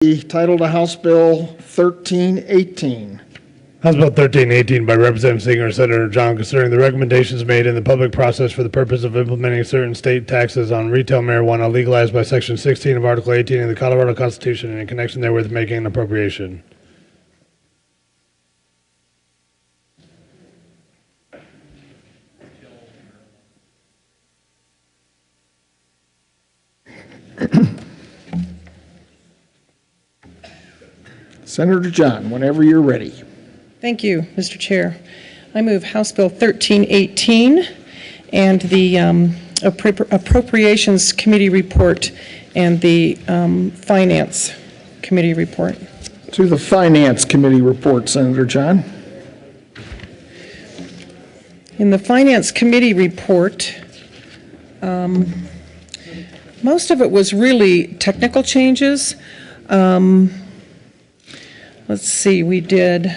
Titled House Bill 1318. House Bill 1318 by Representative Singer, Senator John, concerning the recommendations made in the public process for the purpose of implementing certain state taxes on retail marijuana legalized by Section 16 of Article 18 of the Colorado Constitution and in connection therewith making an appropriation. Senator John, whenever you're ready. Thank you, Mr. Chair. I move House Bill 1318 and the Appropriations Committee report and the Finance Committee report. To the Finance Committee report, Senator John. In the Finance Committee report, most of it was really technical changes. Let's see, we did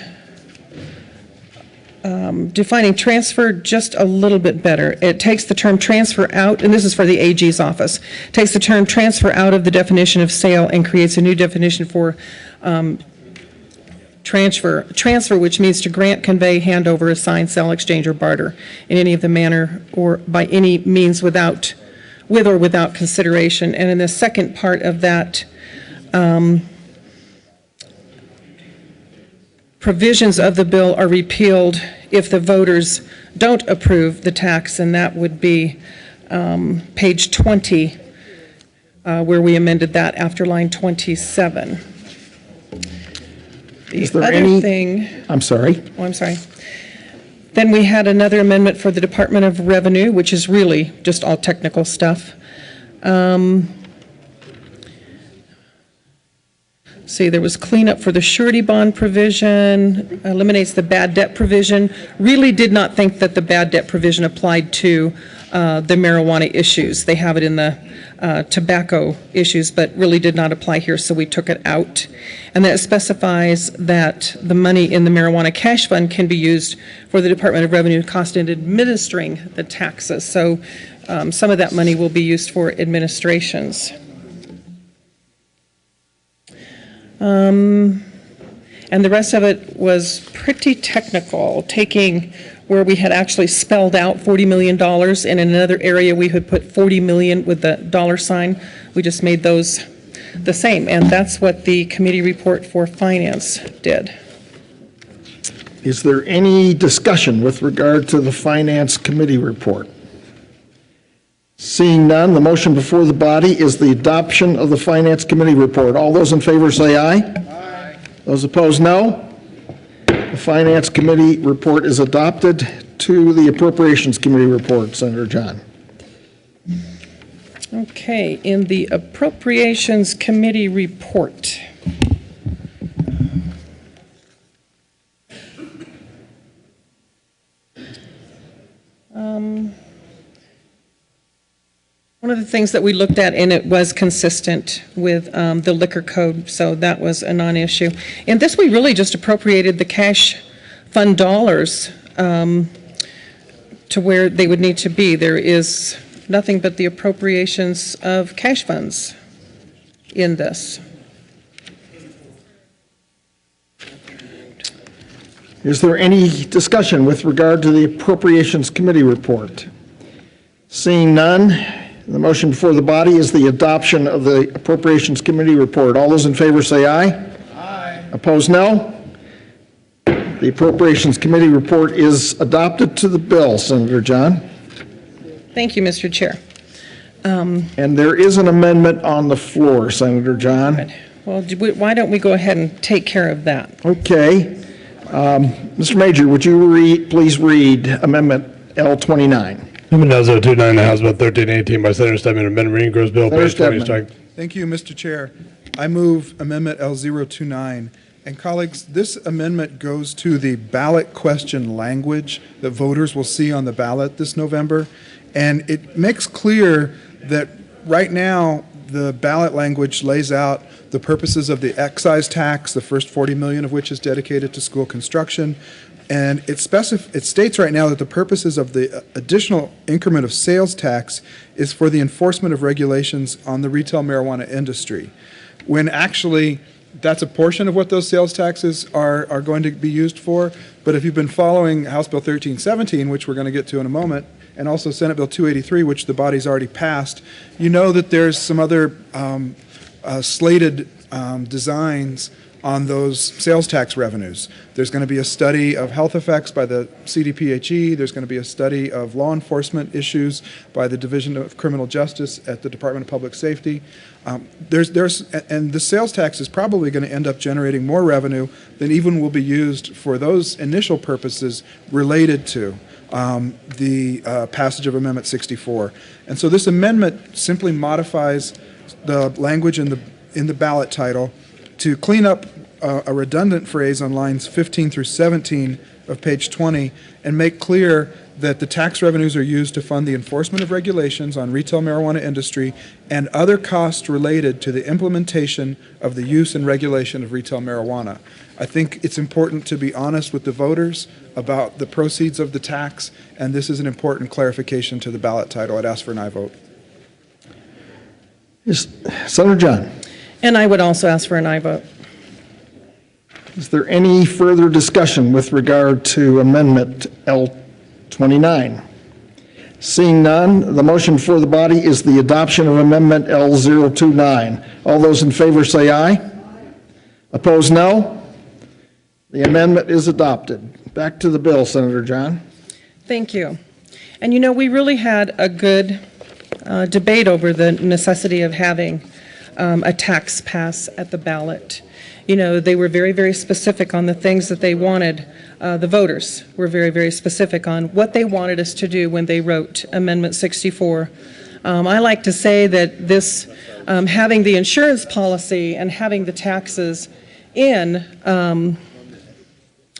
defining transfer just a little bit better. It takes the term transfer out, and this is for the AG's office, takes the term transfer out of the definition of sale and creates a new definition for transfer, which means to grant, convey, hand over, assign, sell, exchange, or barter in any of the manner or by any means with or without consideration. And in the second part of that, provisions of the bill are repealed if the voters don't approve the tax, and that would be page 20, where we amended that after line 27. Is there any? I'm sorry. Oh, I'm sorry. Then we had another amendment for the Department of Revenue, which is really just all technical stuff. See, there was cleanup for the surety bond provision, eliminates the bad debt provision. Really did not think that the bad debt provision applied to the marijuana issues. They have it in the tobacco issues, but really did not apply here, so we took it out. And that specifies that the money in the marijuana cash fund can be used for the Department of Revenue cost in administering the taxes. So some of that money will be used for administrations. And the rest of it was pretty technical, taking where we had actually spelled out $40 million, and in another area we had put 40 million with the dollar sign. We just made those the same, and that's what the committee report for finance did. Is there any discussion with regard to the Finance Committee report? Seeing none, the motion before the body is the adoption of the Finance Committee report. All those in favor say aye. Aye. Those opposed, no. The Finance Committee report is adopted. To the Appropriations Committee report, Senator John. Okay, in the Appropriations Committee report, one of the things that we looked at, and it was consistent with the liquor code, so that was a non-issue. In this, we really just appropriated the cash fund dollars to where they would need to be. There is nothing but the appropriations of cash funds in this. Is there any discussion with regard to the Appropriations Committee report? Seeing none, the motion before the body is the adoption of the Appropriations Committee report. All those in favor say aye. Aye. Opposed, no. The Appropriations Committee report is adopted. To the bill, Senator John. Thank you, Mr. Chair. And there is an amendment on the floor, Senator John. Good. Well, why don't we go ahead and take care of that? Okay. Mr. Major, would you please read Amendment L29? Amendment L029, the House Bill 1318 by Senator Stedman, amendment reading gross bill, page 20, strike. Thank you, Mr. Chair. I move Amendment L029. And colleagues, this amendment goes to the ballot question language that voters will see on the ballot this November. And it makes clear that right now the ballot language lays out the purposes of the excise tax, the first 40 million of which is dedicated to school construction. And it states right now that the purposes of the additional increment of sales tax is for the enforcement of regulations on the retail marijuana industry. when actually that's a portion of what those sales taxes are going to be used for. But if you've been following House Bill 1317, which we're going to get to in a moment, and also Senate Bill 283, which the body's already passed, you know that there's some other slated designs on those sales tax revenues. There's going to be a study of health effects by the CDPHE. There's going to be a study of law enforcement issues by the Division of Criminal Justice at the Department of Public Safety. And the sales tax is probably going to end up generating more revenue than even will be used for those initial purposes related to the passage of Amendment 64. And so this amendment simply modifies the language in the ballot title to clean up a redundant phrase on lines 15 through 17 of page 20 and make clear that the tax revenues are used to fund the enforcement of regulations on retail marijuana industry and other costs related to the implementation of the use and regulation of retail marijuana. I think it's important to be honest with the voters about the proceeds of the tax, and this is an important clarification to the ballot title. I'd ask for an aye vote. Senator John. And I would also ask for an aye vote. Is there any further discussion with regard to Amendment L29? Seeing none, the motion before the body is the adoption of Amendment L029. All those in favor say aye. Opposed, no. The amendment is adopted. Back to the bill, Senator John. Thank you. And you know, we really had a good debate over the necessity of having a tax pass at the ballot. You know, they were very, very specific on the things that they wanted. The voters were very, very specific on what they wanted us to do when they wrote Amendment 64. I like to say that this, having the insurance policy and having the taxes in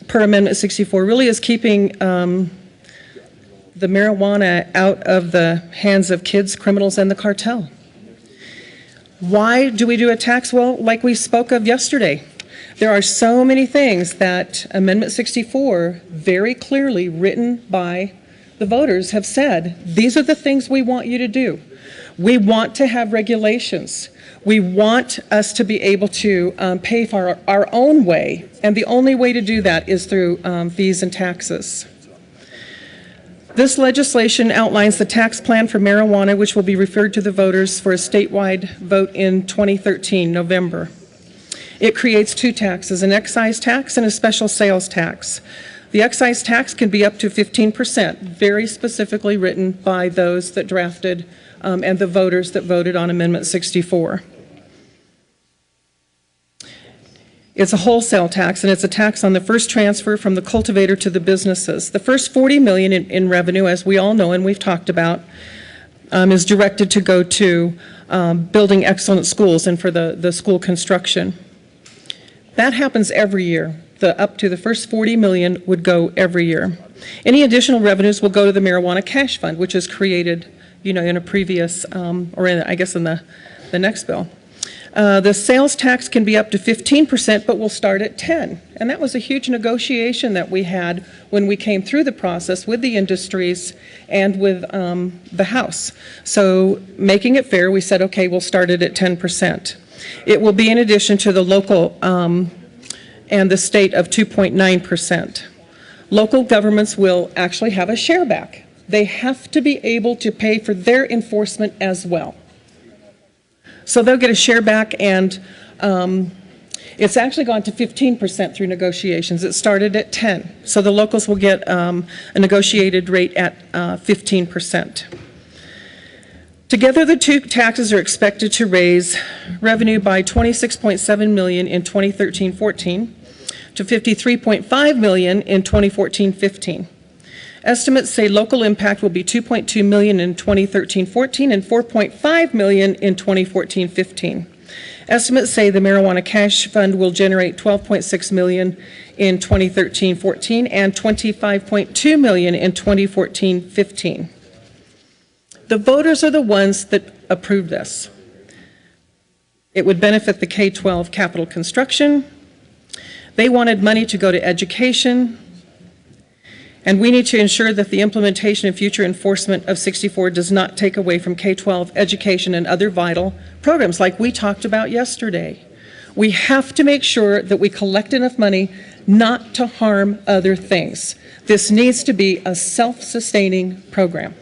per Amendment 64 really is keeping the marijuana out of the hands of kids, criminals, and the cartel. Why do we do a tax? Well, like we spoke of yesterday, there are so many things that Amendment 64, very clearly written by the voters, have said, these are the things we want you to do. We want to have regulations. We want us to be able to pay for our own way, and the only way to do that is through fees and taxes. This legislation outlines the tax plan for marijuana, which will be referred to the voters for a statewide vote in 2013, November. It creates two taxes, an excise tax and a special sales tax. The excise tax can be up to 15%, very specifically written by those that drafted and the voters that voted on Amendment 64. It's a wholesale tax, and it's a tax on the first transfer from the cultivator to the businesses. The first $40 million in revenue, as we all know and we've talked about, is directed to go to building excellent schools and for the school construction. That happens every year. Up to the first $40 million would go every year. Any additional revenues will go to the marijuana cash fund, which is created, you know, in a previous, or in, I guess in the next bill. The sales tax can be up to 15%, but we'll start at 10%. And that was a huge negotiation that we had when we came through the process with the industries and with the House. So making it fair, we said, okay, we'll start it at 10%. It will be in addition to the local and the state of 2.9%. Local governments will actually have a share back. They have to be able to pay for their enforcement as well. So they'll get a share back, and it's actually gone to 15% through negotiations. It started at 10%. So the locals will get a negotiated rate at 15%. Together, the two taxes are expected to raise revenue by $26.7 million in 2013-14 to $53.5 million in 2014-15. Estimates say local impact will be $2.2 million in 2013-14 and $4.5 million in 2014-15. Estimates say the marijuana cash fund will generate $12.6 million in 2013-14 and $25.2 million in 2014-15. The voters are the ones that approved this. It would benefit the K-12 capital construction. They wanted money to go to education. And we need to ensure that the implementation and future enforcement of 64 does not take away from K-12 education and other vital programs like we talked about yesterday. We have to make sure that we collect enough money not to harm other things. This needs to be a self-sustaining program.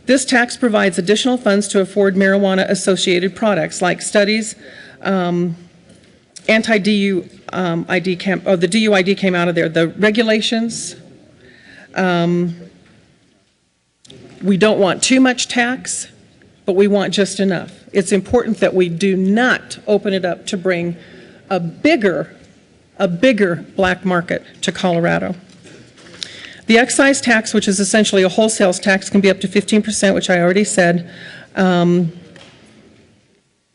This tax provides additional funds to afford marijuana-associated products like studies, anti-DUID the DUID came out of there. The regulations, we don't want too much tax, but we want just enough. It's important that we do not open it up to bring a bigger black market to Colorado. The excise tax, which is essentially a wholesale tax, can be up to 15%, which I already said. And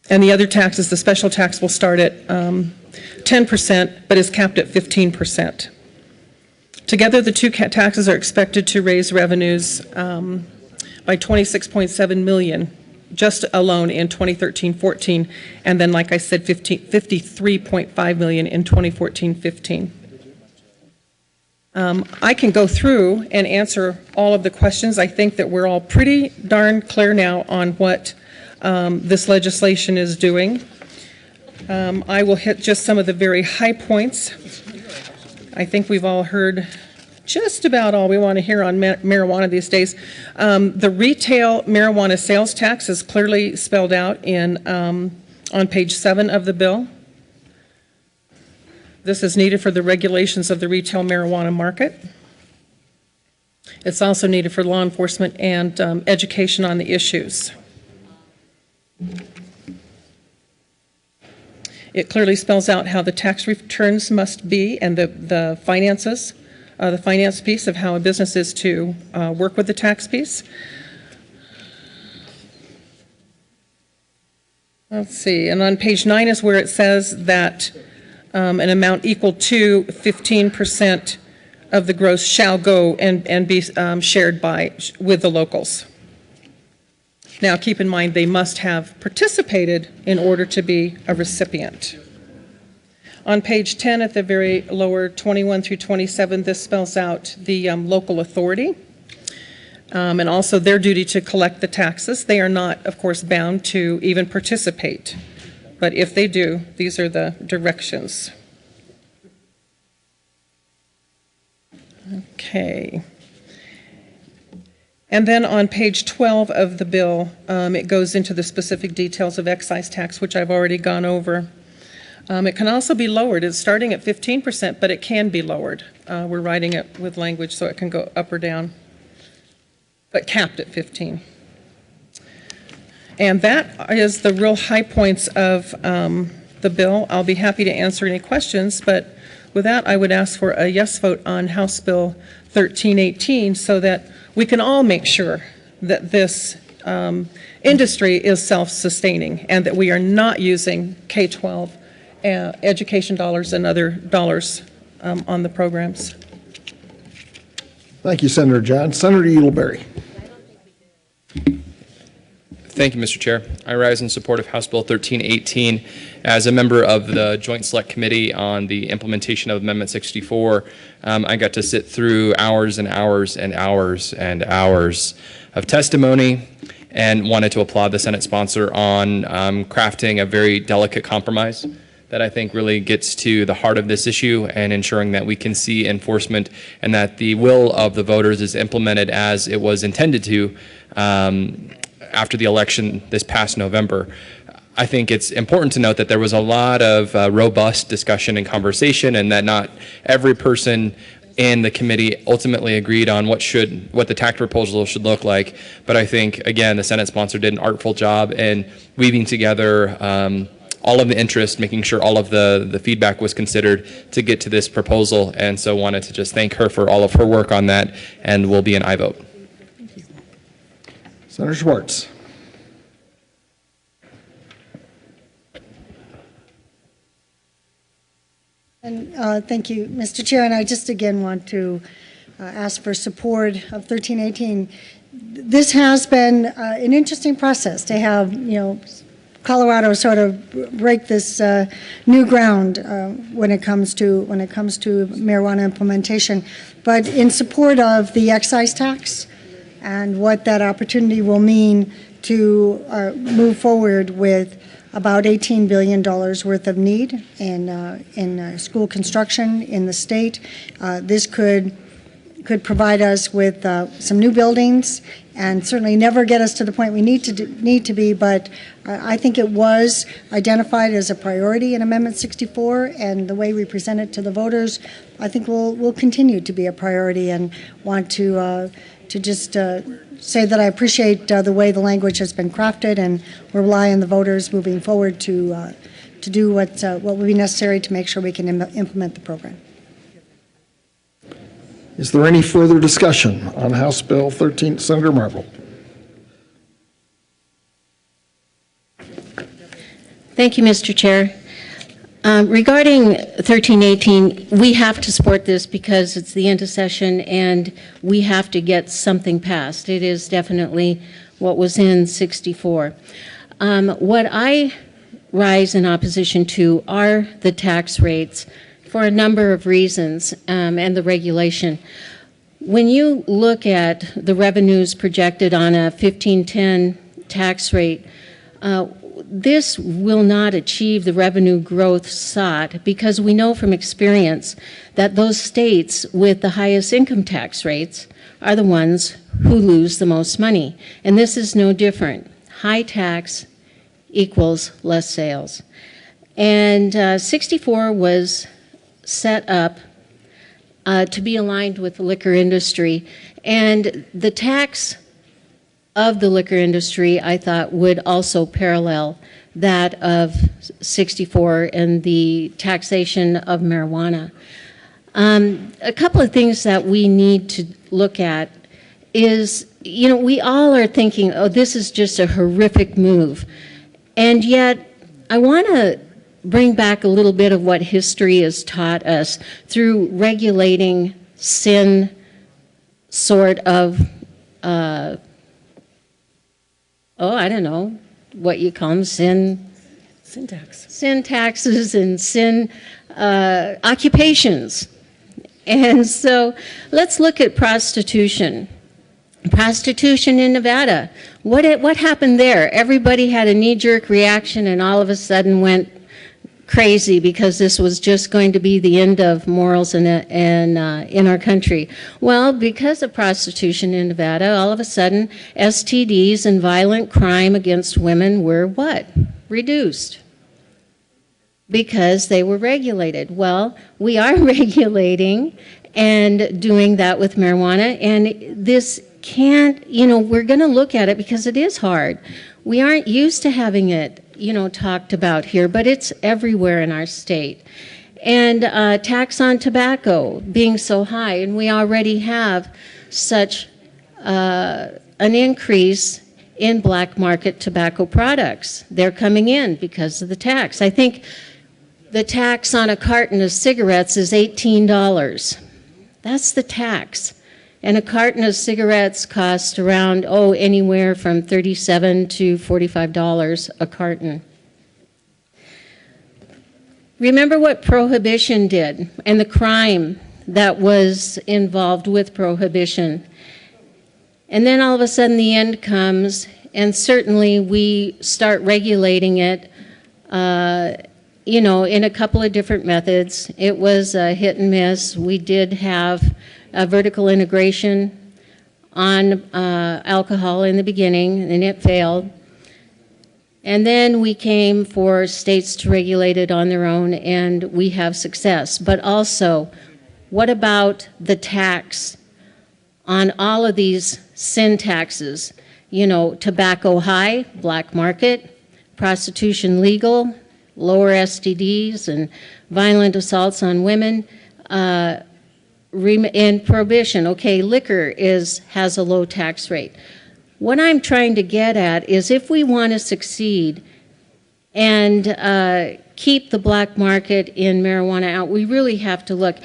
the other taxes, the special tax will start at 10%, but is capped at 15%. Together, the two taxes are expected to raise revenues by $26.7 million, just alone in 2013-14, and then, like I said, $53.5 million in 2014-15. I can go through and answer all of the questions. I think that we're all pretty darn clear now on what this legislation is doing. I will hit just some of the very high points. I think we've all heard just about all we want to hear on marijuana these days. The retail marijuana sales tax is clearly spelled out in on page 7 of the bill. This is needed for the regulations of the retail marijuana market. It's also needed for law enforcement and education on the issues. It clearly spells out how the tax returns must be and the finances, the finance piece of how a business is to work with the tax piece. Let's see, and on page 9 is where it says that an amount equal to 15% of the gross shall go and be shared with the locals. Now, keep in mind, they must have participated in order to be a recipient. On page 10, at the very lower 21 through 27, this spells out the local authority and also their duty to collect the taxes. They are not, of course, bound to even participate. But if they do, these are the directions. Okay. And then on page 12 of the bill, it goes into the specific details of excise tax, which I've already gone over. It can also be lowered. It's starting at 15%, but it can be lowered. We're writing it with language so it can go up or down, but capped at 15%. And that is the real high points of the bill. I'll be happy to answer any questions, but with that, I would ask for a yes vote on House Bill 1318 so that we can all make sure that this industry is self-sustaining and that we are not using K-12 education dollars and other dollars on the programs. Thank you, Senator John. Senator Eagleberry. Thank you, Mr. Chair. I rise in support of House Bill 1318. As a member of the Joint Select Committee on the implementation of Amendment 64, I got to sit through hours and hours and hours and hours of testimony and wanted to applaud the Senate sponsor on crafting a very delicate compromise that I think really gets to the heart of this issue and ensuring that we can see enforcement and that the will of the voters is implemented as it was intended to after the election this past November. I think it's important to note that there was a lot of robust discussion and conversation, and that not every person in the committee ultimately agreed on what the tax proposal should look like. But I think, again, the Senate sponsor did an artful job in weaving together all of the interest, making sure all of the feedback was considered to get to this proposal. And so wanted to just thank her for all of her work on that, and will be an aye vote. Senator Schwartz. And thank you, Mr. Chair. And I just again want to ask for support of 1318. This has been an interesting process to have, Colorado sort of break this new ground when it comes to marijuana implementation. But in support of the excise tax and what that opportunity will mean to move forward with about $18 billion worth of need in school construction in the state. This could provide us with some new buildings and certainly never get us to the point we need to be, but I think it was identified as a priority in Amendment 64, and the way we present it to the voters, I think will continue to be a priority, and want to just say that I appreciate the way the language has been crafted, and we rely on the voters moving forward to do what will be necessary to make sure we can implement the program. Is there any further discussion on House Bill 13? Senator Marble. Thank you, Mr. Chair. Regarding 1318, we have to support this because it's the end of session and we have to get something passed. It is definitely what was in 64. What I rise in opposition to are the tax rates for a number of reasons, and the regulation. When you look at the revenues projected on a 1510 tax rate, this will not achieve the revenue growth sought, because we know from experience that those states with the highest income tax rates are the ones who lose the most money. And this is no different. High tax equals less sales. And 64 was set up to be aligned with the liquor industry. And the tax of the liquor industry, I thought, would also parallel that of 64 and the taxation of marijuana. A couple of things that we need to look at is, you know, we all are thinking, oh, this is just a horrific move. And yet, I want to bring back a little bit of what history has taught us through regulating sin sort of, I don't know what you call them, sin taxes and sin occupations. And so let's look at prostitution. Prostitution in Nevada. What happened there? Everybody had a knee-jerk reaction and all of a sudden went crazy because this was just going to be the end of morals in our country. Well, because of prostitution in Nevada, all of a sudden STDs and violent crime against women were what? Reduced. Because they were regulated. Well, we are regulating and doing that with marijuana, and this can't, you know, we're going to look at it because it is hard. We aren't used to having it, you know, talked about here, but it's everywhere in our state. And tax on tobacco being so high, and we already have such an increase in black market tobacco products. They're coming in because of the tax. I think the tax on a carton of cigarettes is $18. That's the tax. And a carton of cigarettes costs around, anywhere from $37 to $45 a carton. Remember what Prohibition did and the crime that was involved with Prohibition. And then all of a sudden the end comes, and certainly we start regulating it, you know, in a couple of different methods. It was a hit and miss. We did have vertical integration on alcohol in the beginning, and it failed. And then we came for states to regulate it on their own, and we have success. But also, what about the tax on all of these sin taxes? You know, tobacco high, black market, prostitution legal, lower STDs and violent assaults on women, and prohibition. Okay, liquor has a low tax rate. What I'm trying to get at is, if we want to succeed and keep the black market in marijuana out, we really have to look.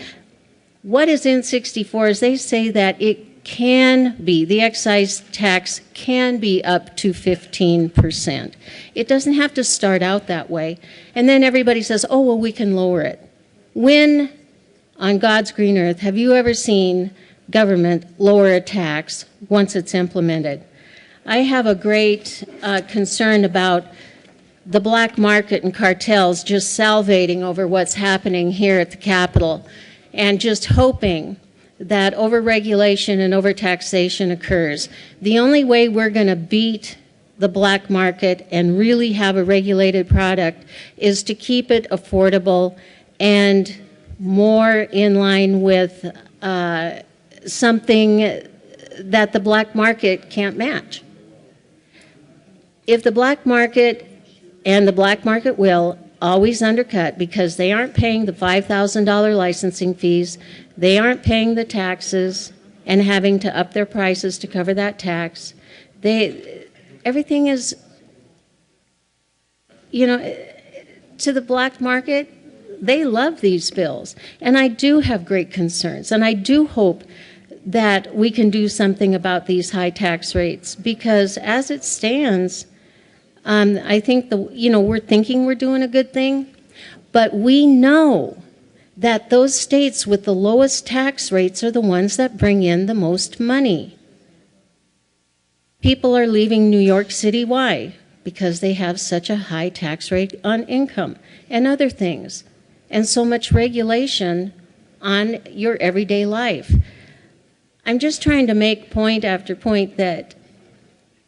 What is in 64 is they say that it the excise tax can be up to 15%. It doesn't have to start out that way. And then everybody says, oh, well, we can lower it. When, on God's green earth, have you ever seen government lower a tax once it's implemented? I have a great concern about the black market and cartels just salivating over what's happening here at the Capitol and just hoping that overregulation and overtaxation occurs. The only way we're going to beat the black market and really have a regulated product is to keep it affordable and more in line with something that the black market can't match. If the black market, and the black market will, always undercut because they aren't paying the $5,000 licensing fees, they aren't paying the taxes and having to up their prices to cover that tax. Everything is, to the black market, they love these bills. And I do have great concerns, and I do hope that we can do something about these high tax rates, because as it stands, I think we're thinking we're doing a good thing, but we know that those states with the lowest tax rates are the ones that bring in the most money. People are leaving New York City. Why? Because they have such a high tax rate on income and other things, and so much regulation on your everyday life. I'm just trying to make point after point that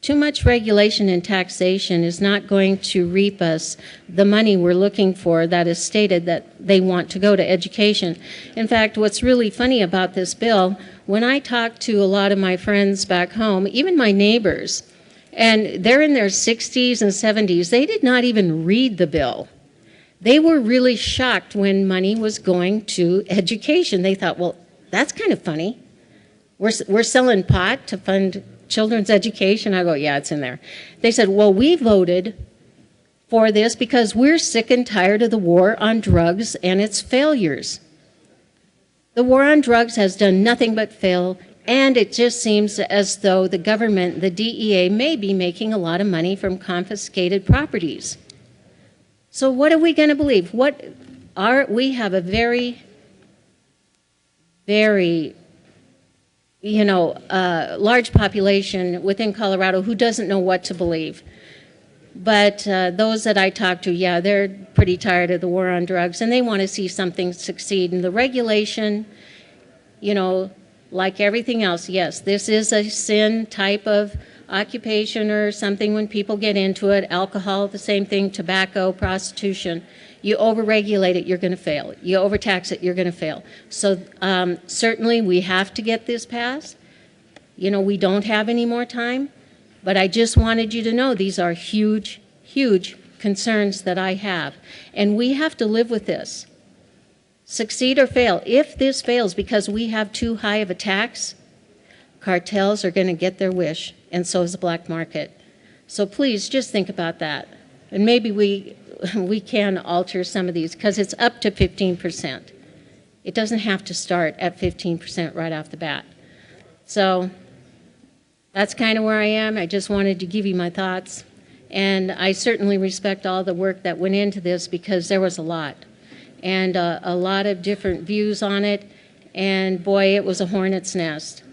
too much regulation and taxation is not going to reap us the money we're looking for that is stated that they want to go to education. In fact, what's really funny about this bill, when I talk to a lot of my friends back home, even my neighbors, and they're in their 60s and 70s, they did not even read the bill. They were really shocked when money was going to education. They thought, well, that's kind of funny. We're selling pot to fund children's education. I go, yeah, it's in there. They said, well, we voted for this because we're sick and tired of the war on drugs and its failures. The war on drugs has done nothing but fail, and it just seems as though the government, the DEA, may be making a lot of money from confiscated properties. So what are we going to believe? We have a very, very large population within Colorado who doesn't know what to believe. But those that I talk to, yeah, they're pretty tired of the war on drugs, and they want to see something succeed. And the regulation, like everything else, yes, this is a sin type of occupation or something when people get into it. Alcohol, the same thing, tobacco, prostitution. You overregulate it, you're going to fail. You overtax it, you're going to fail. So certainly we have to get this passed. We don't have any more time, but I just wanted you to know these are huge, huge concerns that I have. And we have to live with this. Succeed or fail. If this fails because we have too high of a tax, cartels are going to get their wish, and so is the black market. So please just think about that. And maybe we can alter some of these because it's up to 15%. It doesn't have to start at 15% right off the bat. So that's kind of where I am. I just wanted to give you my thoughts. And I certainly respect all the work that went into this because there was a lot. And a lot of different views on it. And boy, it was a hornet's nest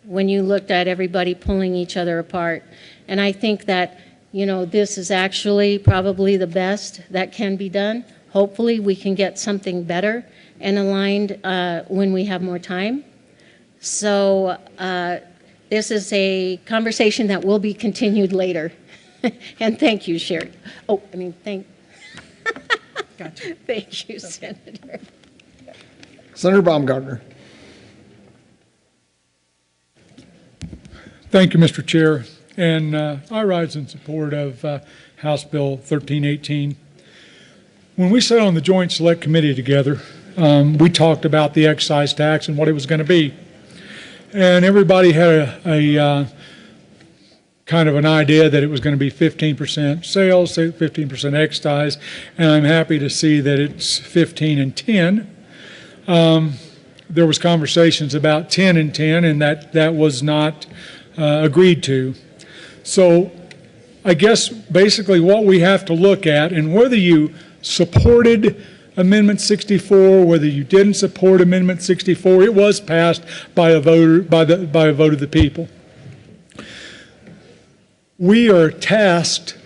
when you looked at everybody pulling each other apart. And I think that this is actually probably the best that can be done. Hopefully we can get something better and aligned when we have more time. So this is a conversation that will be continued later. And thank you, Sherry. Gotcha. Thank you, Senator. Senator Baumgartner. Thank you, Mr. Chair. And I rise in support of House Bill 1318. When we sat on the Joint Select Committee together, we talked about the excise tax and what it was going to be. And everybody had a kind of an idea that it was going to be 15% sales, 15% excise, and I'm happy to see that it's 15 and 10. there was conversations about 10 and 10, and that was not agreed to. So I guess basically what we have to look at, and whether you supported Amendment 64, whether you didn't support Amendment 64, it was passed by a vote of the people. We are tasked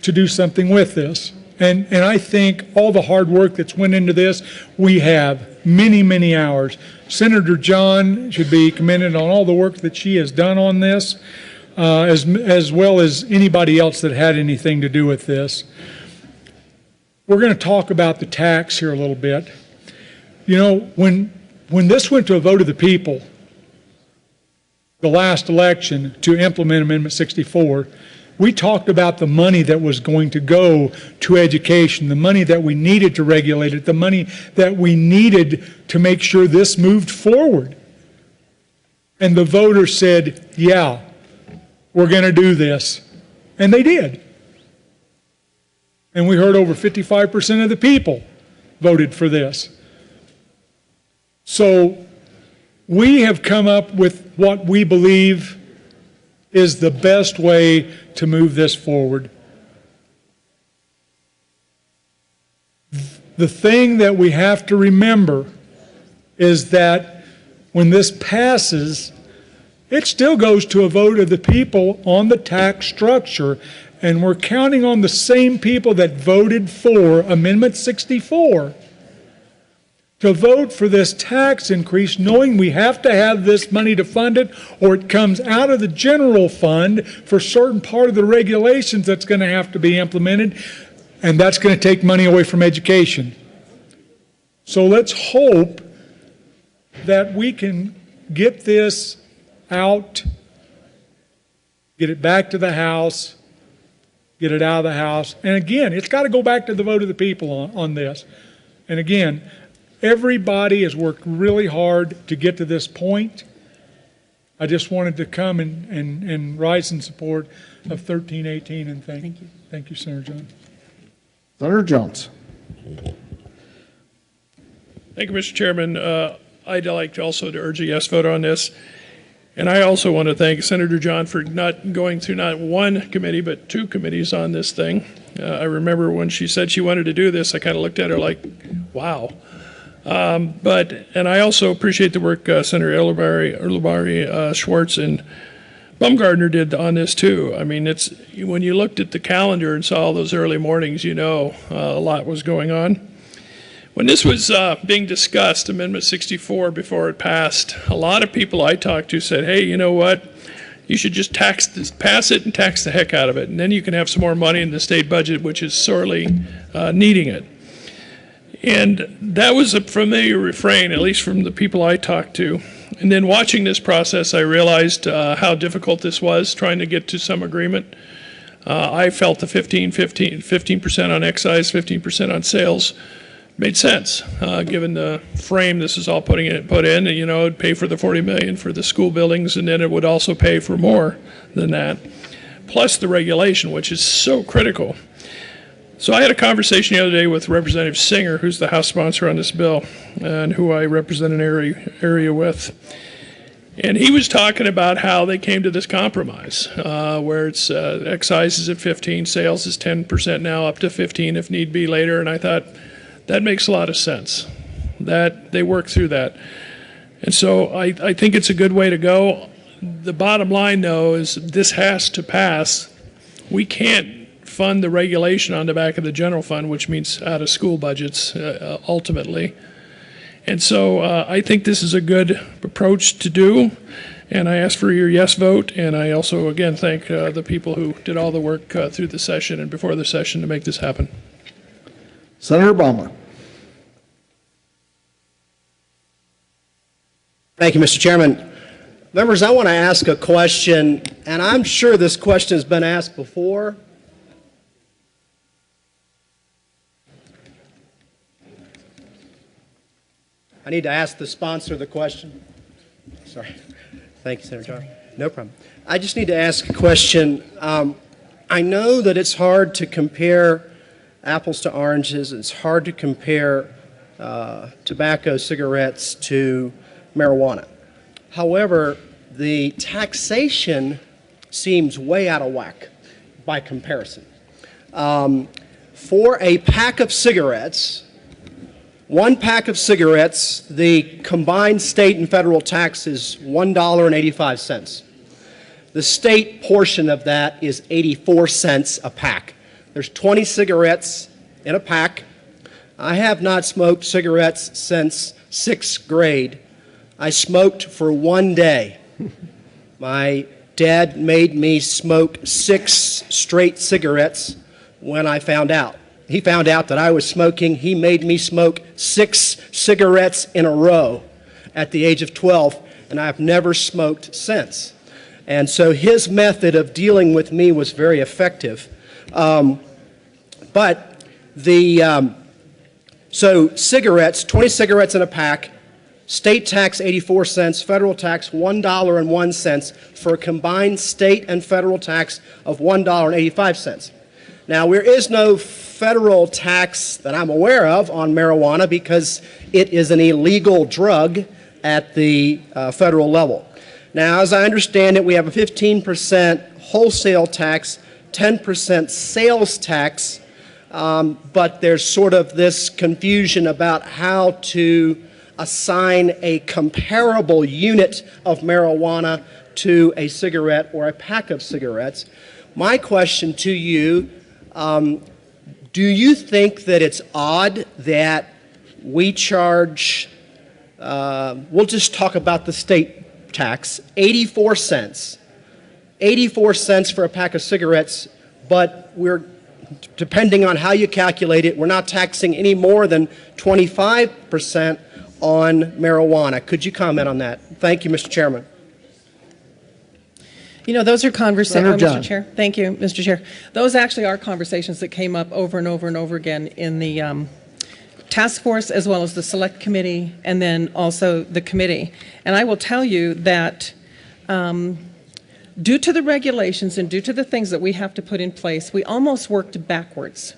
to do something with this. And I think all the hard work that's went into this, we have many, many hours. Senator John should be commended on all the work that she has done on this, as well as anybody else that had anything to do with this. We're going to talk about the tax here a little bit. You know, when this went to a vote of the people, the last election to implement Amendment 64, we talked about the money that was going to go to education, the money that we needed to regulate it, the money that we needed to make sure this moved forward. And the voters said, yeah, we're going to do this. And they did. And we heard over 55% of the people voted for this. So we have come up with what we believe is the best way to move this forward. The thing that we have to remember is that when this passes, it still goes to a vote of the people on the tax structure, and we're counting on the same people that voted for Amendment 64 to vote for this tax increase, knowing we have to have this money to fund it, or it comes out of the general fund for certain part of the regulations that's going to have to be implemented, and that's going to take money away from education. So let's hope that we can get this out, get it back to the House, get it out of the House. And again, it's got to go back to the vote of the people on this. And again, everybody has worked really hard to get to this point. I just wanted to come and rise in support of 1318 and thank you. Thank you, Senator John. Senator Jones. Thank you, Mr. Chairman. I'd like also to urge a yes vote on this. And I also want to thank Senator John for not going through not one committee, but two committees on this thing. I remember when she said she wanted to do this, I kind of looked at her like, wow. And I also appreciate the work Senator Elubari, Schwartz, and Baumgardner did on this too. I mean, it's when you looked at the calendar and saw those early mornings, you know a lot was going on. When this was being discussed, Amendment 64, before it passed, a lot of people I talked to said, hey, you know what? You should just pass it and tax the heck out of it, and then you can have some more money in the state budget, which is sorely needing it. And that was a familiar refrain, at least from the people I talked to. And then watching this process, I realized how difficult this was, trying to get to some agreement. I felt the 15% on excise, 15% on sales made sense, given the frame this is all put in. You know, it'd pay for the $40 million for the school buildings, and then it would also pay for more than that, plus the regulation, which is so critical. So I had a conversation the other day with Representative Singer, who's the House sponsor on this bill, and who I represent an area with. And he was talking about how they came to this compromise, where it's excise is at 15, sales is 10% now, up to 15 if need be later. And I thought, that makes a lot of sense, that they work through that. And so I think it's a good way to go. The bottom line, though, is this has to pass. We can't fund the regulation on the back of the general fund, which means out of school budgets, ultimately. And so I think this is a good approach to do, and I ask for your yes vote, and I also, again, thank the people who did all the work through the session and before the session to make this happen. Senator Baumler. Thank you, Mr. Chairman. Members, I want to ask a question, and I'm sure this question has been asked before. I need to ask the sponsor the question. Sorry. Thank you, Senator John. No problem. I just need to ask a question. I know that it's hard to compare apples to oranges. It's hard to compare tobacco, cigarettes to marijuana. However, the taxation seems way out of whack by comparison. For a pack of cigarettes, one pack of cigarettes, the combined state and federal tax is $1.85. The state portion of that is 84 cents a pack. There's 20 cigarettes in a pack. I have not smoked cigarettes since 6th grade. I smoked for one day. My dad made me smoke 6 straight cigarettes when I found out. He found out that I was smoking. He made me smoke 6 cigarettes in a row at the age of 12, and I've never smoked since. And so his method of dealing with me was very effective. So cigarettes, 20 cigarettes in a pack, state tax 84 cents, federal tax $1.01 for a combined state and federal tax of $1.85. Now, there is no federal tax that I'm aware of on marijuana because it is an illegal drug at the federal level. Now, as I understand it, we have a 15% wholesale tax, 10% sales tax, but there's sort of this confusion about how to assign a comparable unit of marijuana to a cigarette or a pack of cigarettes. My question to you, do you think that it's odd that we charge, we'll just talk about the state tax, 84 cents. 84 cents for a pack of cigarettes, but we're, depending on how you calculate it, we're not taxing any more than 25% on marijuana. Could you comment on that? Thank you, Mr. Chairman. You know, those are conversations, Senator John. Mr. Chair. Thank you, Mr. Chair. Those actually are conversations that came up over and over and over again in the task force as well as the select committee and then also the committee. And I will tell you that due to the regulations and due to the things that we have to put in place, we almost worked backwards.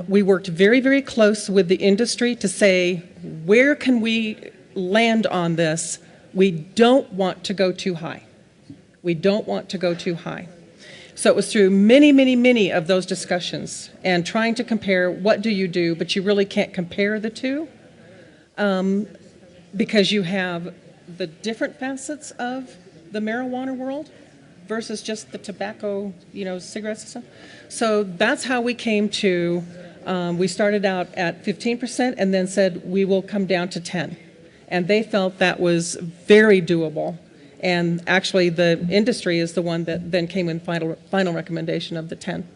We worked very, very close with the industry to say, where can we land on this? We don't want to go too high. We don't want to go too high. So it was through many, many, many of those discussions and trying to compare what do you do, but you really can't compare the two because you have the different facets of the marijuana world versus just the tobacco, you know, cigarettes and stuff. So that's how we came to, we started out at 15% and then said we will come down to 10. And they felt that was very doable. And actually, the industry is the one that then came in final recommendation of the 10.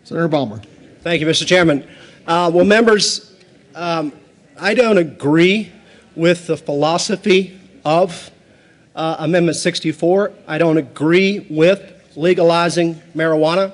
Senator Balmer. Thank you, Mr. Chairman. Well, members, I don't agree with the philosophy of Amendment 64. I don't agree with legalizing marijuana.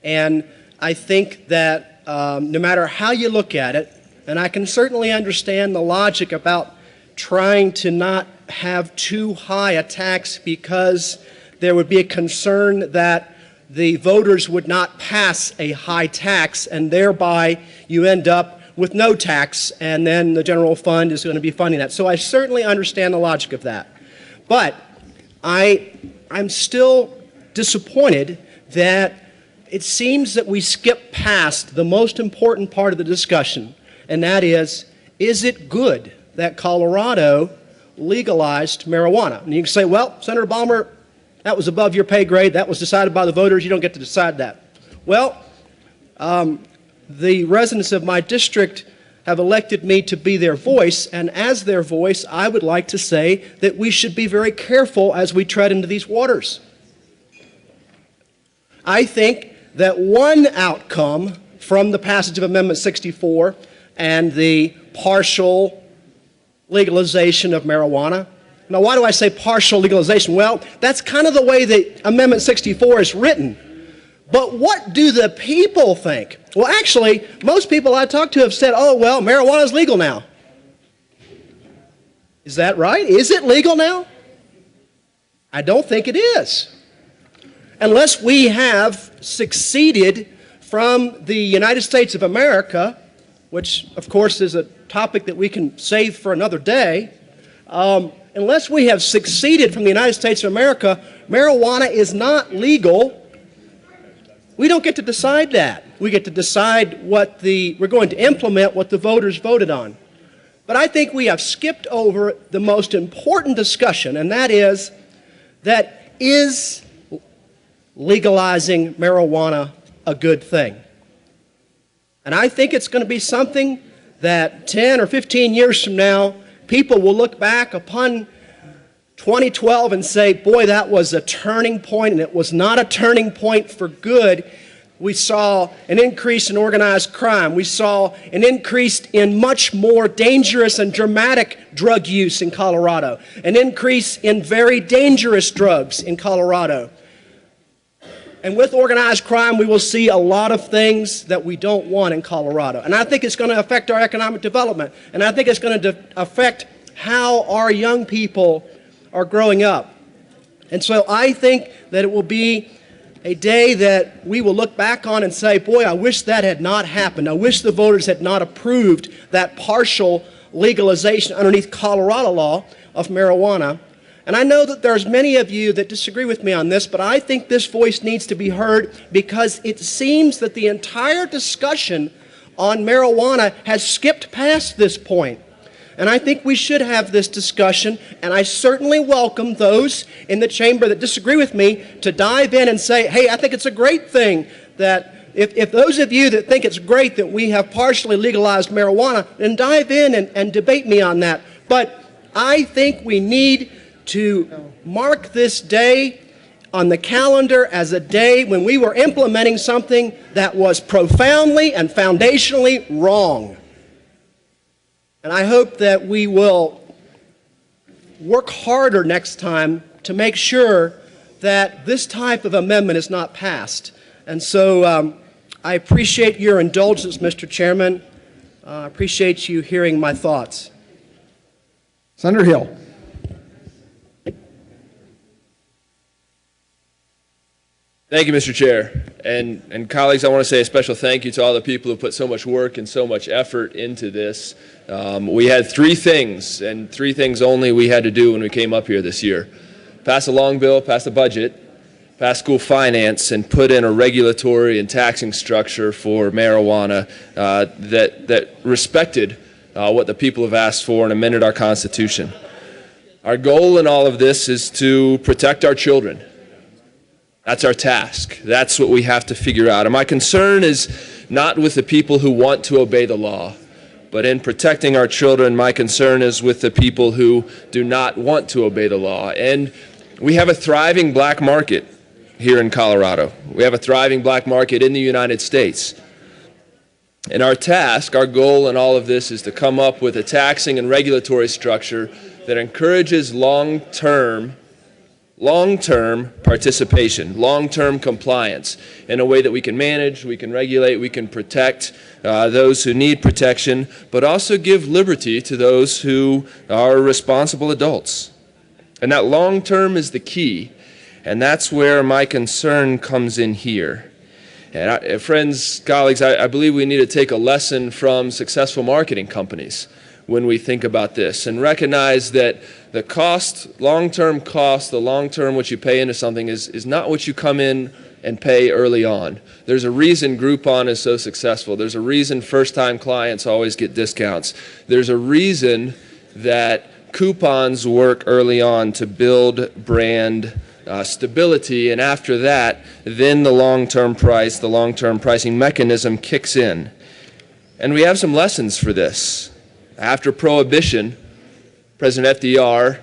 And I think that no matter how you look at it, and I can certainly understand the logic about trying to not have too high a tax because there would be a concern that the voters would not pass a high tax and thereby you end up with no tax and then the general fund is going to be funding that. So I certainly understand the logic of that. But I'm still disappointed that it seems that we skip past the most important part of the discussion, and that is it good that Colorado legalized marijuana? And you can say, well, Senator Balmer, that was above your pay grade. That was decided by the voters. You don't get to decide that. Well, the residents of my district have elected me to be their voice, and as their voice, I would like to say that we should be very careful as we tread into these waters. I think that one outcome from the passage of Amendment 64 and the partial legalization of marijuana. Now, why do I say partial legalization? Well, that's kind of the way that Amendment 64 is written. But what do the people think? Well, actually, most people I talk to have said, oh, well, marijuana is legal now. Is that right? Is it legal now? I don't think it is. Unless we have succeeded from the United States of America which of course is a topic that we can save for another day, unless we have succeeded from the United States of America, marijuana is not legal. We don't get to decide that. We get to decide we're going to implement what the voters voted on. But I think we have skipped over the most important discussion, and that is legalizing marijuana a good thing? And I think it's going to be something that 10 or 15 years from now, people will look back upon 2012 and say, boy, that was a turning point, and it was not a turning point for good. We saw an increase in organized crime. We saw an increase in much more dangerous and dramatic drug use in Colorado, an increase in very dangerous drugs in Colorado. And with organized crime, we will see a lot of things that we don't want in Colorado. And I think it's going to affect our economic development. And I think it's going to affect how our young people are growing up. And so I think that it will be a day that we will look back on and say, boy, I wish that had not happened. I wish the voters had not approved that partial legalization underneath Colorado law of marijuana. And I know that there's many of you that disagree with me on this, but I think this voice needs to be heard because it seems that the entire discussion on marijuana has skipped past this point. And I think we should have this discussion, and I certainly welcome those in the chamber that disagree with me to dive in and say, hey, I think it's a great thing that if those of you that think it's great that we have partially legalized marijuana, then dive in and debate me on that. But I think we need to mark this day on the calendar as a day when we were implementing something that was profoundly and foundationally wrong. And I hope that we will work harder next time to make sure that this type of amendment is not passed. And so I appreciate your indulgence, Mr. Chairman. I appreciate you hearing my thoughts. Senator Hill. Thank you, Mr. Chair. And colleagues, I want to say a special thank you to all the people who put so much work and so much effort into this. We had three things, and three things only we had to do when we came up here this year. Pass a long bill, pass a budget, pass school finance, and put in a regulatory and taxing structure for marijuana that respected what the people have asked for and amended our Constitution. Our goal in all of this is to protect our children. That's our task. That's what we have to figure out. And my concern is not with the people who want to obey the law, but in protecting our children, my concern is with the people who do not want to obey the law. And we have a thriving black market here in Colorado. We have a thriving black market in the United States. And our task, our goal in all of this is to come up with a taxing and regulatory structure that encourages long-term participation, long-term compliance in a way that we can manage, we can regulate, we can protect those who need protection, but also give liberty to those who are responsible adults. And that long-term is the key, and that's where my concern comes in here. And friends, colleagues, I believe we need to take a lesson from successful marketing companies when we think about this and recognize that the cost, long-term cost, the long-term what you pay into something is not what you come in and pay early on. There's a reason Groupon is so successful. There's a reason first-time clients always get discounts. There's a reason that coupons work early on to build brand stability, and after that, then the long-term price, the long-term pricing mechanism kicks in. And we have some lessons for this. After Prohibition, President FDR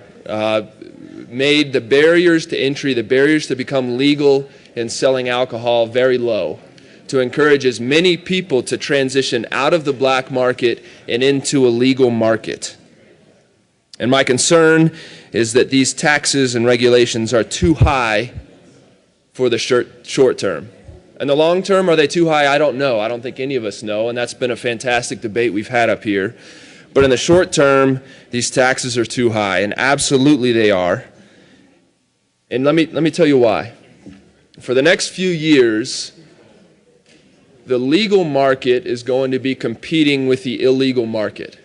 made the barriers to entry, the barriers to become legal in selling alcohol very low, to encourage as many people to transition out of the black market and into a legal market. And my concern is that these taxes and regulations are too high for the short term. And the long term, are they too high? I don't know. I don't think any of us know, and that's been a fantastic debate we've had up here. But in the short term, these taxes are too high, and absolutely they are. And let me tell you why. For the next few years, the legal market is going to be competing with the illegal market.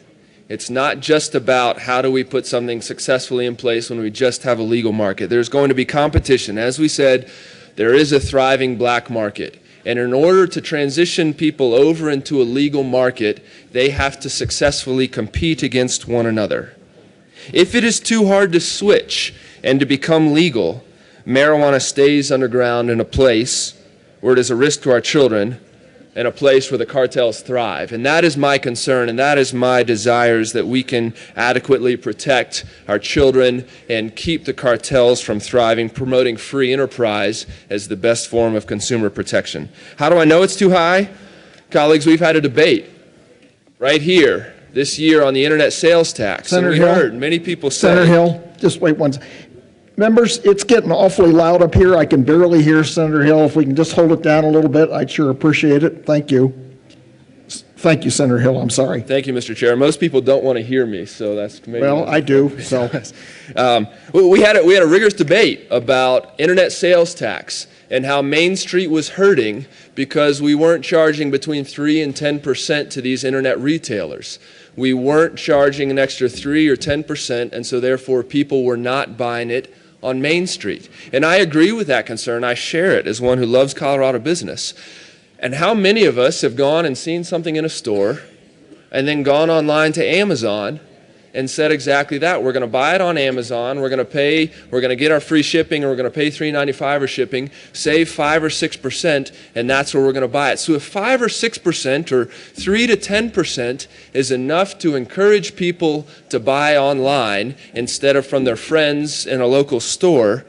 It's not just about how do we put something successfully in place when we just have a legal market. There's going to be competition. As we said, there is a thriving black market. And in order to transition people over into a legal market, they have to successfully compete against one another. If it is too hard to switch and to become legal, marijuana stays underground in a place where it is a risk to our children and a place where the cartels thrive. And that is my concern, and that is my desires, that we can adequately protect our children and keep the cartels from thriving, promoting free enterprise as the best form of consumer protection. How do I know it's too high? Colleagues, we've had a debate right here this year on the internet sales tax. Senator and we Hill, heard many people say— Senator Hill, just wait one second. Members, it's getting awfully loud up here. I can barely hear Senator Hill. If we can just hold it down a little bit, I'd sure appreciate it. Thank you. Thank you, Senator Hill. I'm sorry. Thank you, Mr. Chair. Most people don't want to hear me, so that's maybe— Well, I do, so. We had a rigorous debate about internet sales tax and how Main Street was hurting because we weren't charging between 3 and 10% to these internet retailers. We weren't charging an extra 3 or 10%, and so therefore people were not buying it on Main Street. And I agree with that concern. I share it as one who loves Colorado business. And how many of us have gone and seen something in a store and then gone online to Amazon and said exactly that? We're going to buy it on Amazon, we're going to get our free shipping, or we're going to pay $3.95 for shipping, save 5 or 6%, and that's where we're going to buy it. So if 5 or 6% or 3 to 10% is enough to encourage people to buy online instead of from their friends in a local store,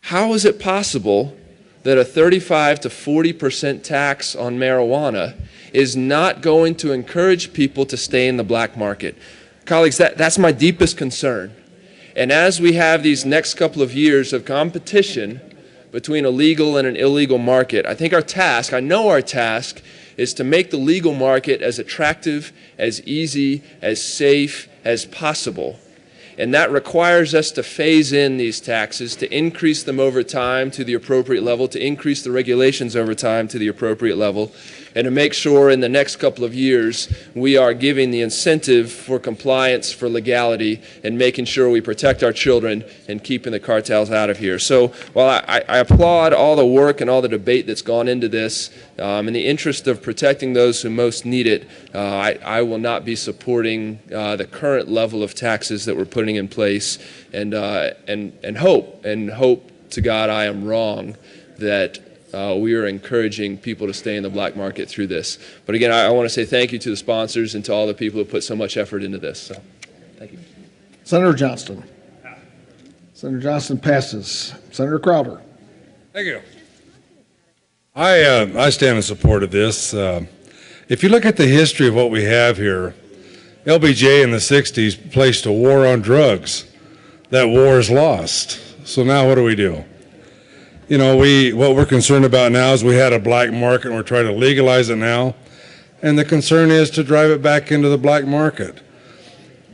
how is it possible that a 35 to 40% tax on marijuana is not going to encourage people to stay in the black market? Colleagues, that's my deepest concern. And as we have these next couple of years of competition between a legal and an illegal market, I think our task is to make the legal market as attractive, as easy, as safe as possible. And that requires us to phase in these taxes, to increase them over time to the appropriate level, to increase the regulations over time to the appropriate level, and to make sure in the next couple of years we are giving the incentive for compliance, for legality, and making sure we protect our children and keeping the cartels out of here. So while I applaud all the work and all the debate that's gone into this, in the interest of protecting those who most need it, I will not be supporting the current level of taxes that we're putting in place, and hope to God I am wrong that we are encouraging people to stay in the black market through this. But again, I want to say thank you to the sponsors and to all the people who put so much effort into this. So, thank you. Senator Johnston. Senator Johnston passes. Senator Crowder. Thank you. I stand in support of this. If you look at the history of what we have here, LBJ in the 60s placed a war on drugs. That war is lost. So now what do? You know, what we're concerned about now is we had a black market and we're trying to legalize it now. And the concern is to drive it back into the black market.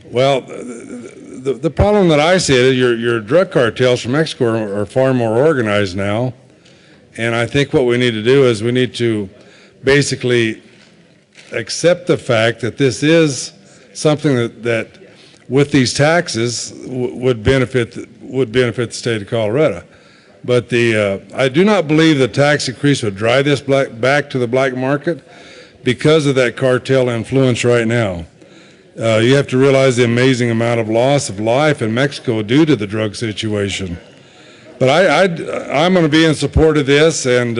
Well, the problem that I see is your drug cartels from Mexico are far more organized now. And I think what we need to do is we need to basically accept the fact that this is something that with these taxes would benefit the state of Colorado. But I do not believe the tax increase would drive this back to the black market because of that cartel influence right now. You have to realize the amazing amount of loss of life in Mexico due to the drug situation. But I'm going to be in support of this, and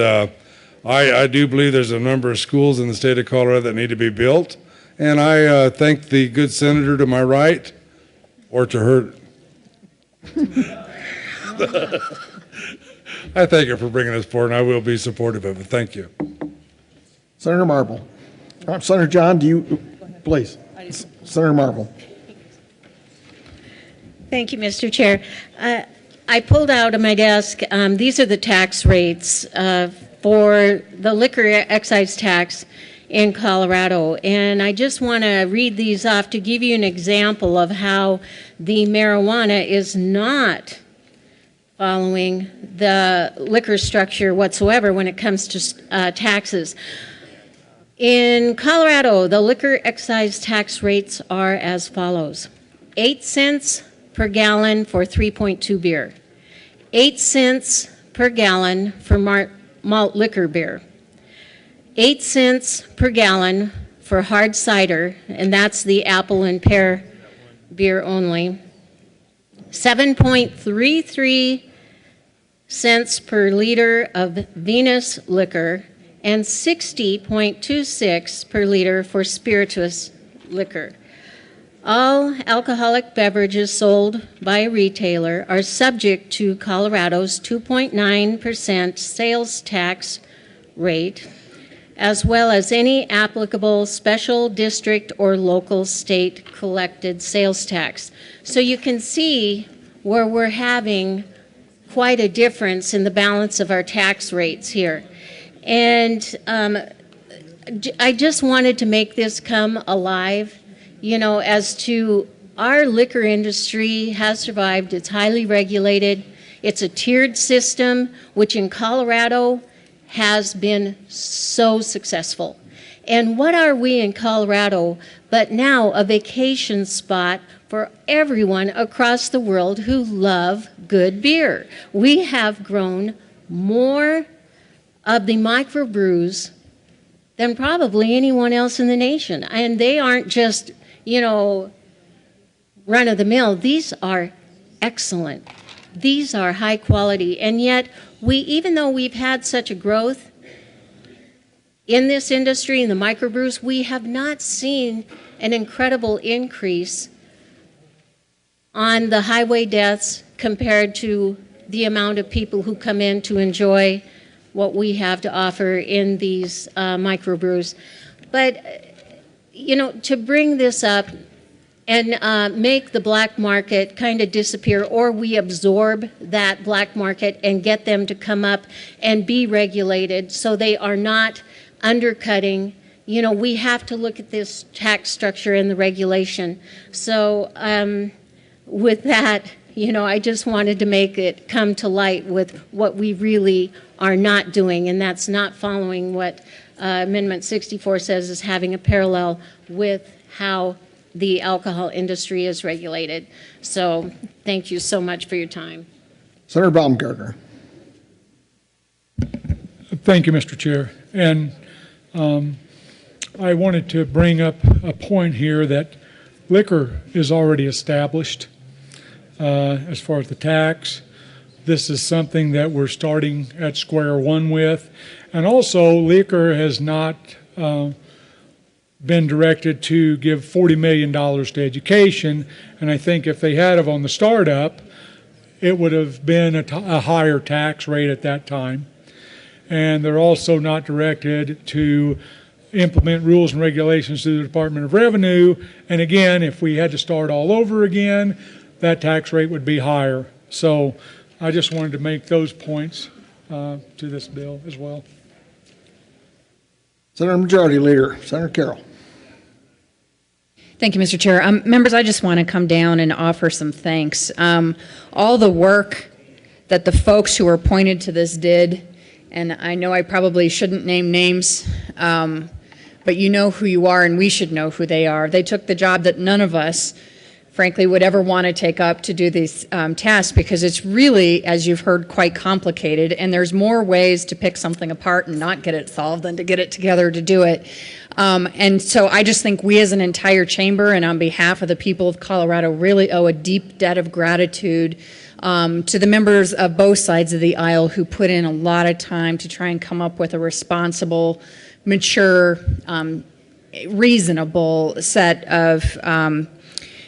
I do believe there's a number of schools in the state of Colorado that need to be built. And I thank the good senator to my right, or to her. I thank her for bringing this forward, and I will be supportive of it. Thank you. Senator Marble. Senator John, do you, please. Senator Marble. Thank you, Mr. Chair. I pulled out of my desk, these are the tax rates for the liquor excise tax in Colorado. And I just want to read these off to give you an example of how the marijuana is not following the liquor structure whatsoever when it comes to taxes. In Colorado, the liquor excise tax rates are as follows: 8 cents per gallon for 3.2 beer, 8 cents per gallon for malt liquor beer, 8 cents per gallon for hard cider, and that's the apple and pear beer only, 7.33 cents per liter of Venus liquor, and 60.26 per liter for spirituous liquor. All alcoholic beverages sold by a retailer are subject to Colorado's 2.9% sales tax rate, as well as any applicable special district or local state collected sales tax. So you can see where we're having quite a difference in the balance of our tax rates here. And I just wanted to make this come alive, you know, as to our liquor industry has survived. It's highly regulated. It's a tiered system, which in Colorado has been so successful. And what are we in Colorado but now a vacation spot for everyone across the world who love good beer? We have grown more of the microbrews than probably anyone else in the nation. And they aren't just, you know, run of the mill. These are excellent. These are high quality. And yet, even though we've had such a growth in this industry, in the microbrews, we have not seen an incredible increase on the highway deaths compared to the amount of people who come in to enjoy what we have to offer in these microbrews. But, you know, to bring this up and make the black market kind of disappear, or we absorb that black market and get them to come up and be regulated so they are not undercutting, you know, we have to look at this tax structure and the regulation. So with that, you know, I just wanted to make it come to light with what we really are not doing, and that's not following what Amendment 64 says is having a parallel with how the alcohol industry is regulated. So thank you so much for your time. Senator Baumgartner. Thank you, Mr. Chair. And I wanted to bring up a point here that liquor is already established as far as the tax. This is something that we're starting at square one with. And also, liquor has not been directed to give $40 million to education. And I think if they had on the startup, it would have been a higher tax rate at that time. And they're also not directed to implement rules and regulations through the Department of Revenue. And again, if we had to start all over again, that tax rate would be higher. So I just wanted to make those points to this bill as well. Senator Majority Leader, Senator Carroll. Thank you, Mr. Chair. Members, I just want to come down and offer some thanks. All the work that the folks who were appointed to this did, and I know I probably shouldn't name names, but you know who you are and we should know who they are. They took the job that none of us, frankly, would ever want to take up to do these tasks, because it's really, as you've heard, quite complicated, and there's more ways to pick something apart and not get it solved than to get it together to do it. And so I just think we as an entire chamber and on behalf of the people of Colorado really owe a deep debt of gratitude to the members of both sides of the aisle who put in a lot of time to try and come up with a responsible, mature, reasonable set of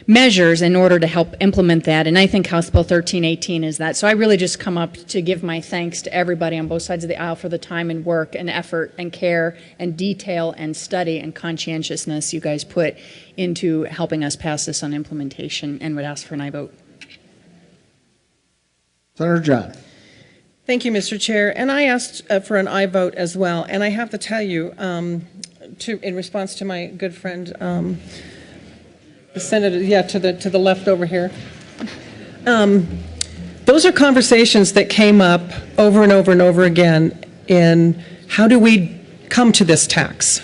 measures in order to help implement that. And I think House Bill 1318 is that. So I really just come up to give my thanks to everybody on both sides of the aisle for the time and work and effort and care and detail and study and conscientiousness you guys put into helping us pass this on implementation, and would ask for an aye vote. Senator John. Thank you, Mr. Chair. And I asked for an aye vote as well. And I have to tell you, in response to my good friend, the senator, to the left over here. Those are conversations that came up over and over and over again in how do we come to this tax?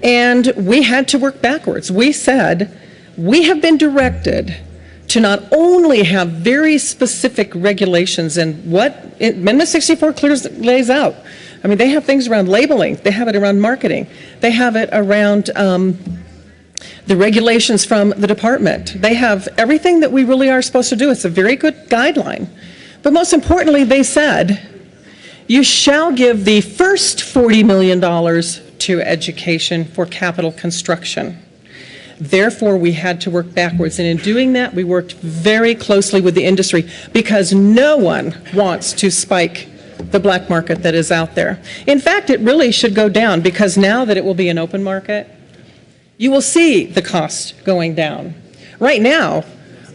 And we had to work backwards. We said, we have been directed to not only have very specific regulations and what Amendment 64 clearly lays out. I mean, they have things around labeling, they have it around marketing, they have it around the regulations from the department. They have everything that we really are supposed to do. It's a very good guideline. But most importantly, they said, you shall give the first $40 million to education for capital construction. Therefore, we had to work backwards. And in doing that, we worked very closely with the industry because no one wants to spike the black market that is out there. In fact, it really should go down because now that it will be an open market, you will see the cost going down. Right now,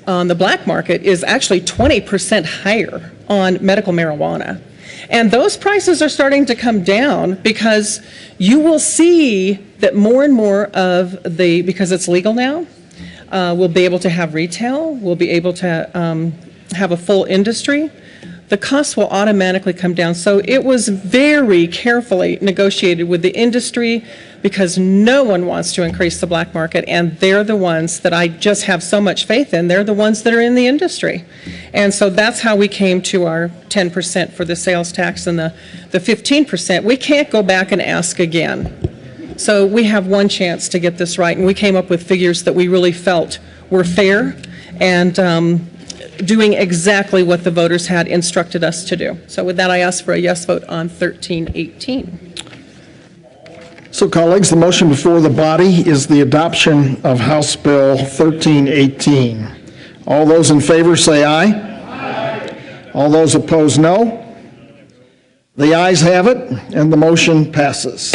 the black market is actually 20% higher on medical marijuana. And those prices are starting to come down because you will see that more and more of the, because it's legal now, we'll be able to have retail, we'll be able to have a full industry. The costs will automatically come down. So it was very carefully negotiated with the industry because no one wants to increase the black market, and they're the ones that I just have so much faith in. They're the ones that are in the industry. And so that's how we came to our 10% for the sales tax and the 15%. We can't go back and ask again. So we have one chance to get this right, and we came up with figures that we really felt were fair and doing exactly what the voters had instructed us to do. So with that, I ask for a yes vote on 1318. So, colleagues, the motion before the body is the adoption of House Bill 1318. All those in favor say aye. Aye. All those opposed, no. The ayes have it, and the motion passes.